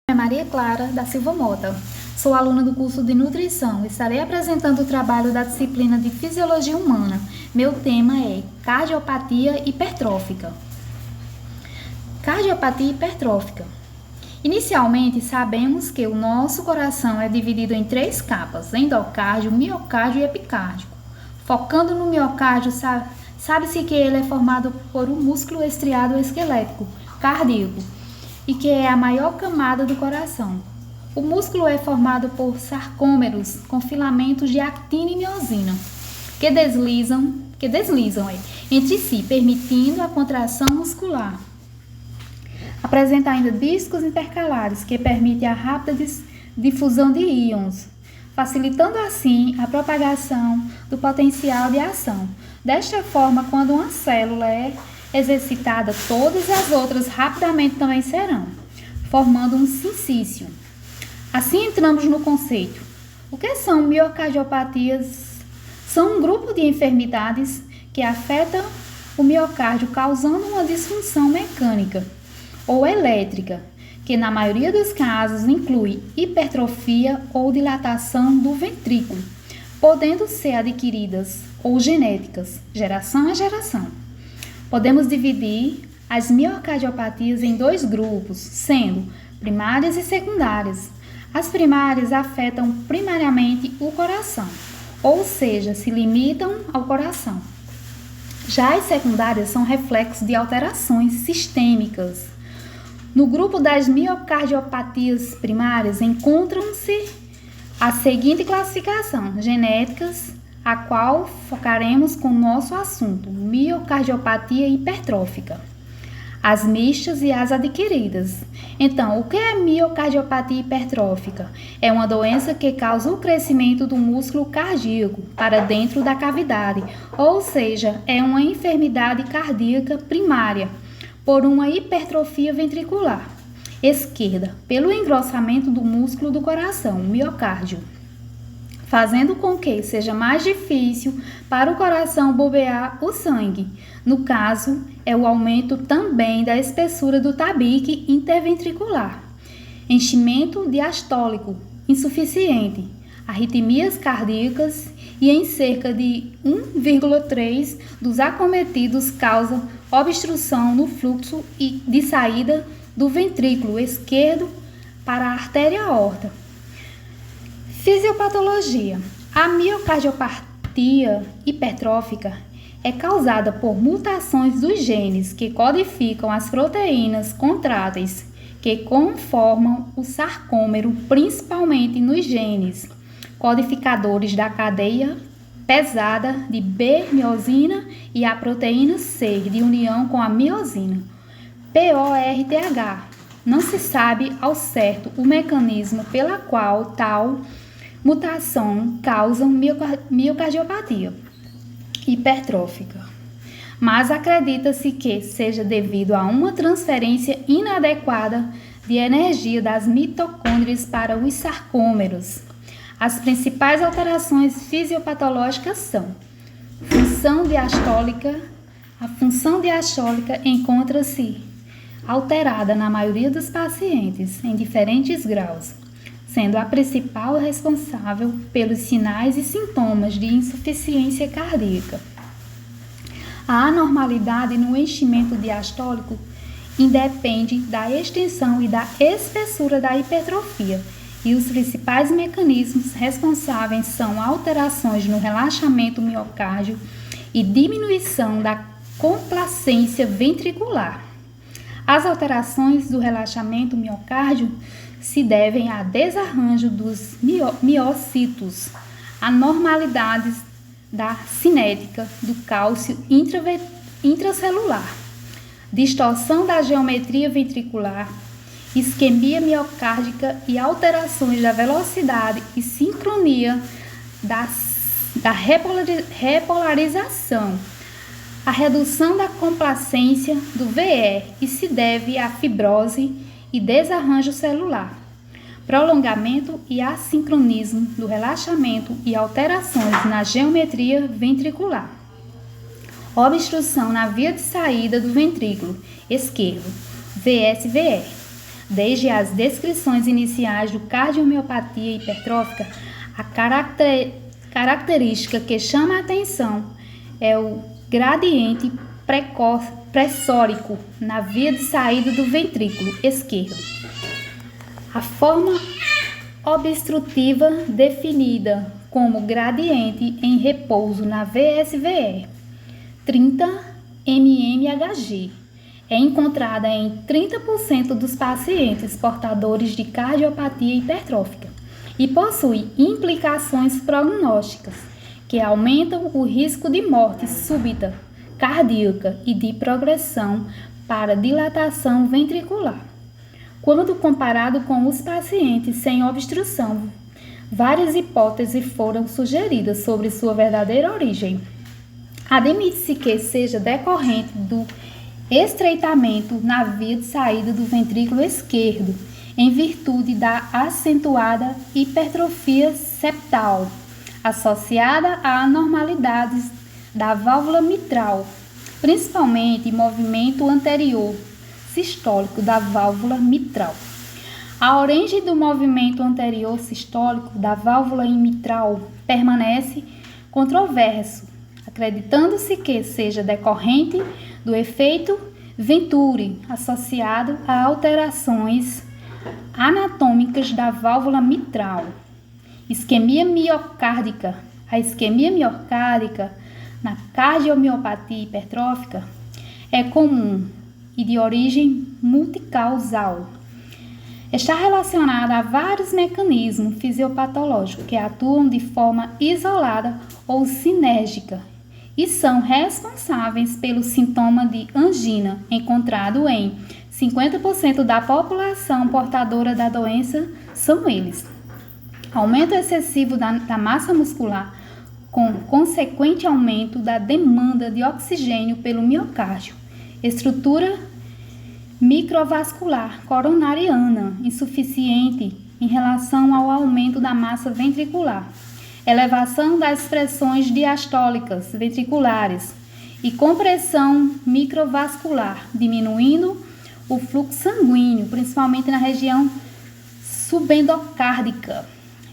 É Maria Clara da Silva Mota. Sou aluna do curso de Nutrição. Estarei apresentando o trabalho da disciplina de Fisiologia Humana. Meu tema é Cardiopatia Hipertrófica. Cardiopatia hipertrófica. Inicialmente, sabemos que o nosso coração é dividido em 3 capas: endocárdio, miocárdio e epicárdio. Focando no miocárdio, sabe-se que ele é formado por um músculo estriado esquelético cardíaco e que é a maior camada do coração. O músculo é formado por sarcômeros com filamentos de actina e miosina que deslizam entre si, permitindo a contração muscular. Apresenta ainda discos intercalares que permitem a rápida difusão de íons, facilitando assim a propagação do potencial de ação. Desta forma, quando uma célula é exercitada, todas as outras rapidamente também serão, formando um sincício. Assim entramos no conceito. O que são miocardiopatias? São um grupo de enfermidades que afetam o miocárdio, causando uma disfunção mecânica ou elétrica, que na maioria dos casos inclui hipertrofia ou dilatação do ventrículo, podendo ser adquiridas ou genéticas, geração a geração. Podemos dividir as miocardiopatias em 2 grupos, sendo primárias e secundárias. As primárias afetam primariamente o coração, ou seja, se limitam ao coração. Já as secundárias são reflexos de alterações sistêmicas. No grupo das miocardiopatias primárias encontram-se a seguinte classificação: genéticas, a qual focaremos com o nosso assunto, miocardiopatia hipertrófica, as mistas e as adquiridas. Então, o que é miocardiopatia hipertrófica? É uma doença que causa o crescimento do músculo cardíaco para dentro da cavidade, ou seja, é uma enfermidade cardíaca primária por uma hipertrofia ventricular esquerda, pelo engrossamento do músculo do coração, o miocárdio, fazendo com que seja mais difícil para o coração bombear o sangue. No caso, é o aumento também da espessura do tabique interventricular, enchimento diastólico insuficiente, arritmias cardíacas, e em cerca de 1,3 dos acometidos causa obstrução no fluxo de saída do ventrículo esquerdo para a artéria aorta. Fisiopatologia. A miocardiopatia hipertrófica é causada por mutações dos genes que codificam as proteínas contráteis que conformam o sarcômero, principalmente nos genes codificadores da cadeia pesada de B-miosina e a proteína C de união com a miosina, PORTH. Não se sabe ao certo o mecanismo pela qual tal mutação causa miocardiopatia hipertrófica, mas acredita-se que seja devido a uma transferência inadequada de energia das mitocôndrias para os sarcômeros. As principais alterações fisiopatológicas são função diastólica. A função diastólica encontra-se alterada na maioria dos pacientes em diferentes graus, sendo a principal responsável pelos sinais e sintomas de insuficiência cardíaca. A anormalidade no enchimento diastólico independe da extensão e da espessura da hipertrofia, e os principais mecanismos responsáveis são alterações no relaxamento miocárdio e diminuição da complacência ventricular. As alterações do relaxamento miocárdio se devem a desarranjo dos miocitos, anormalidades da cinética do cálcio intracelular, distorção da geometria ventricular, isquemia miocárdica e alterações da velocidade e sincronia da repolarização, a redução da complacência do VE e se deve à fibrose e desarranjo celular, prolongamento e assincronismo do relaxamento e alterações na geometria ventricular, obstrução na via de saída do ventrículo esquerdo, VSVE, Desde as descrições iniciais do cardiomiopatia hipertrófica, a característica que chama a atenção é o gradiente pressórico na via de saída do ventrículo esquerdo. A forma obstrutiva definida como gradiente em repouso na VSVR 30 mmHg é encontrada em 30% dos pacientes portadores de cardiopatia hipertrófica e possui implicações prognósticas que aumentam o risco de morte súbita cardíaca e de progressão para dilatação ventricular. Quando comparado com os pacientes sem obstrução, várias hipóteses foram sugeridas sobre sua verdadeira origem. Admite-se que seja decorrente do estreitamento na via de saída do ventrículo esquerdo, em virtude da acentuada hipertrofia septal, associada a anormalidades da válvula mitral, principalmente movimento anterior sistólico da válvula mitral. A origem do movimento anterior sistólico da válvula mitral permanece controverso, acreditando-se que seja decorrente do efeito Venturi, associado a alterações anatômicas da válvula mitral. Isquemia miocárdica. A isquemia miocárdica na cardiomiopatia hipertrófica é comum e de origem multicausal. Está relacionada a vários mecanismos fisiopatológicos que atuam de forma isolada ou sinérgica e são responsáveis pelo sintoma de angina, encontrado em 50% da população portadora da doença são eles: aumento excessivo da massa muscular, com consequente aumento da demanda de oxigênio pelo miocárdio, estrutura microvascular coronariana insuficiente em relação ao aumento da massa ventricular, elevação das pressões diastólicas ventriculares e compressão microvascular, diminuindo o fluxo sanguíneo, principalmente na região subendocárdica,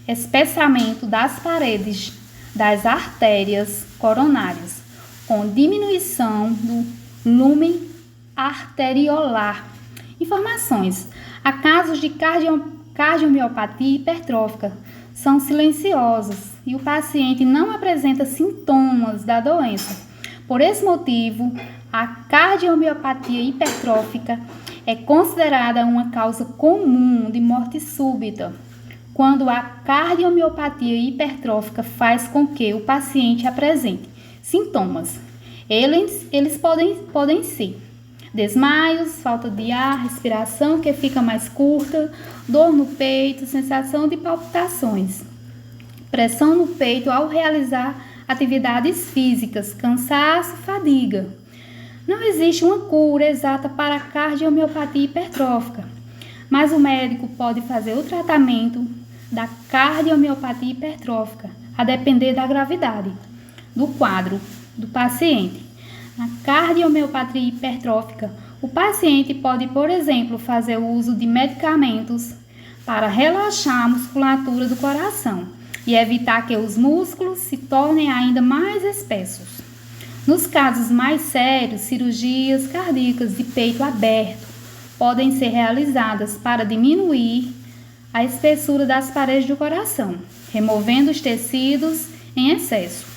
espessamento das paredes das artérias coronárias, com diminuição do lumen arteriolar. Informações. Há casos de cardiomiopatia hipertrófica são silenciosos e o paciente não apresenta sintomas da doença. Por esse motivo, a cardiomiopatia hipertrófica é considerada uma causa comum de morte súbita, quando a cardiomiopatia hipertrófica faz com que o paciente apresente sintomas. Eles podem ser desmaios, falta de ar, respiração que fica mais curta, dor no peito, sensação de palpitações, pressão no peito ao realizar atividades físicas, cansaço, fadiga. Não existe uma cura exata para a cardiomiopatia hipertrófica, mas o médico pode fazer o tratamento da cardiomiopatia hipertrófica, a depender da gravidade do quadro do paciente. Na cardiomiopatia hipertrófica, o paciente pode, por exemplo, fazer o uso de medicamentos para relaxar a musculatura do coração e evitar que os músculos se tornem ainda mais espessos. Nos casos mais sérios, cirurgias cardíacas de peito aberto podem ser realizadas para diminuir a espessura das paredes do coração, removendo os tecidos em excesso.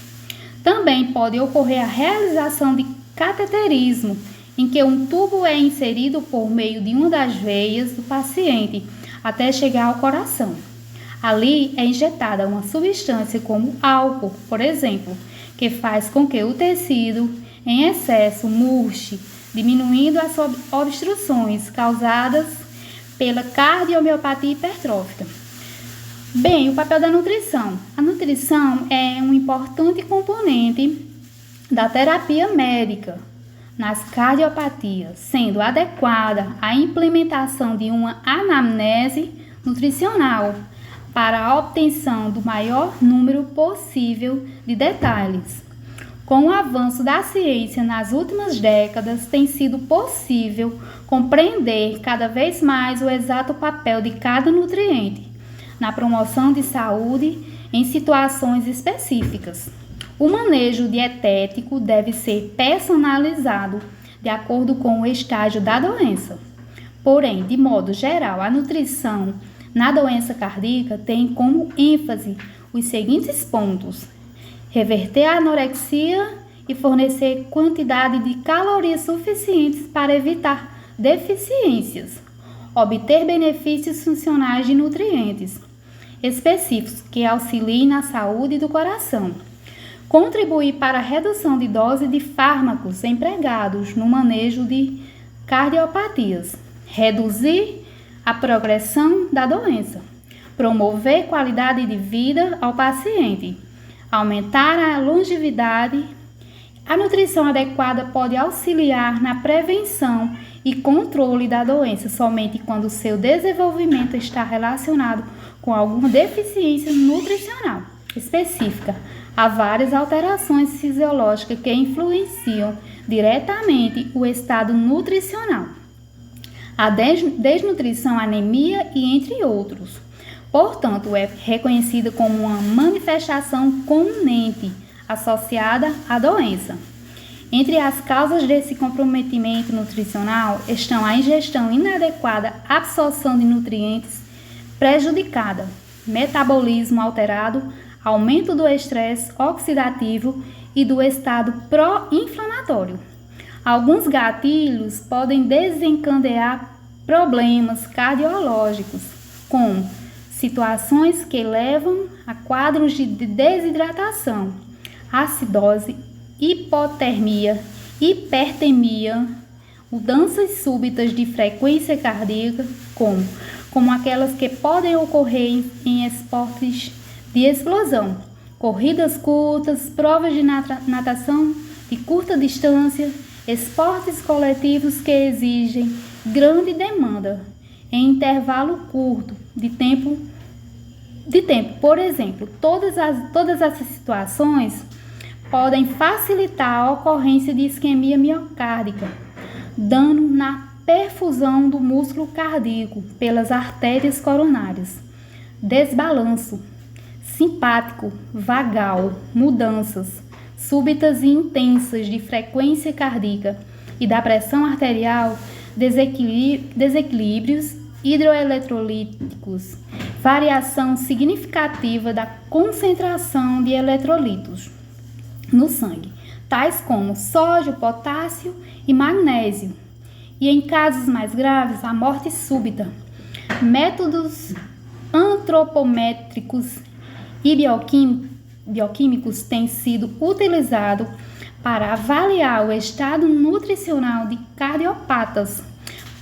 Também pode ocorrer a realização de cateterismo, em que um tubo é inserido por meio de uma das veias do paciente até chegar ao coração. Ali é injetada uma substância como álcool, por exemplo, que faz com que o tecido em excesso murche, diminuindo as obstruções causadas pela cardiomiopatia hipertrófica. Bem, o papel da nutrição. A nutrição é um importante componente da terapia médica nas cardiopatias, sendo adequada a implementação de uma anamnese nutricional para a obtenção do maior número possível de detalhes. Com o avanço da ciência nas últimas décadas, tem sido possível compreender cada vez mais o exato papel de cada nutriente na promoção de saúde em situações específicas. O manejo dietético deve ser personalizado de acordo com o estágio da doença. Porém, de modo geral, a nutrição na doença cardíaca tem como ênfase os seguintes pontos: reverter a anorexia e fornecer quantidade de calorias suficientes para evitar deficiências, obter benefícios funcionais de nutrientes específicos que auxiliem na saúde do coração, contribuir para a redução de dose de fármacos empregados no manejo de cardiopatias, reduzir a progressão da doença, promover qualidade de vida ao paciente, aumentar a longevidade. A nutrição adequada pode auxiliar na prevenção e controle da doença somente quando seu desenvolvimento está relacionado com alguma deficiência nutricional específica. Há várias alterações fisiológicas que influenciam diretamente o estado nutricional. A desnutrição, anemia e entre outros. Portanto, é reconhecida como uma manifestação comunente associada à doença. Entre as causas desse comprometimento nutricional estão a ingestão inadequada, absorção de nutrientes prejudicada, metabolismo alterado, aumento do estresse oxidativo e do estado pró-inflamatório. Alguns gatilhos podem desencadear problemas cardiológicos, como situações que levam a quadros de desidratação, acidose, hipotermia, hipertemia, mudanças súbitas de frequência cardíaca, como aquelas que podem ocorrer em esportes de explosão, corridas curtas, provas de natação de curta distância, esportes coletivos que exigem grande demanda em intervalo curto de tempo. Por exemplo, todas essas situações podem facilitar a ocorrência de isquemia miocárdica, dano na perfusão do músculo cardíaco pelas artérias coronárias, desbalanço simpático vagal, mudanças súbitas e intensas de frequência cardíaca e da pressão arterial, desequilíbrios hidroeletrolíticos, variação significativa da concentração de eletrolitos no sangue, tais como sódio, potássio e magnésio, e em casos mais graves, a morte súbita. Métodos antropométricos e bioquímicos têm sido utilizados para avaliar o estado nutricional de cardiopatas.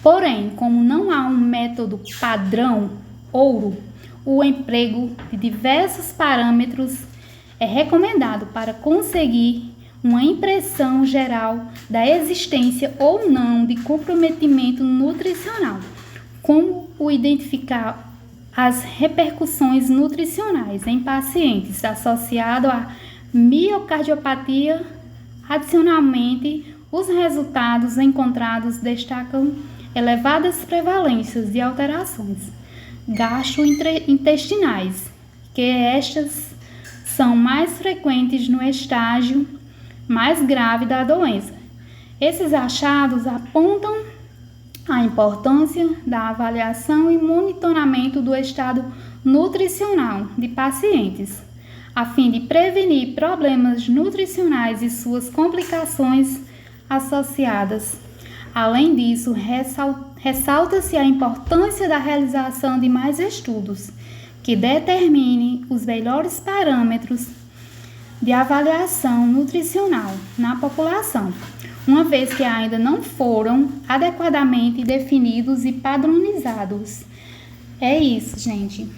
Porém, como não há um método padrão ouro, o emprego de diversos parâmetros é recomendado para conseguir uma impressão geral da existência ou não de comprometimento nutricional. Como identificar as repercussões nutricionais em pacientes associados à miocardiopatia. Adicionalmente, os resultados encontrados destacam elevadas prevalências de alterações gastrointestinais, que estas são mais frequentes no estágio mais grave da doença. Esses achados apontam a importância da avaliação e monitoramento do estado nutricional de pacientes, a fim de prevenir problemas nutricionais e suas complicações associadas. Além disso, ressalta-se a importância da realização de mais estudos que determinem os melhores parâmetros de avaliação nutricional na população, uma vez que ainda não foram adequadamente definidos e padronizados. É isso, gente.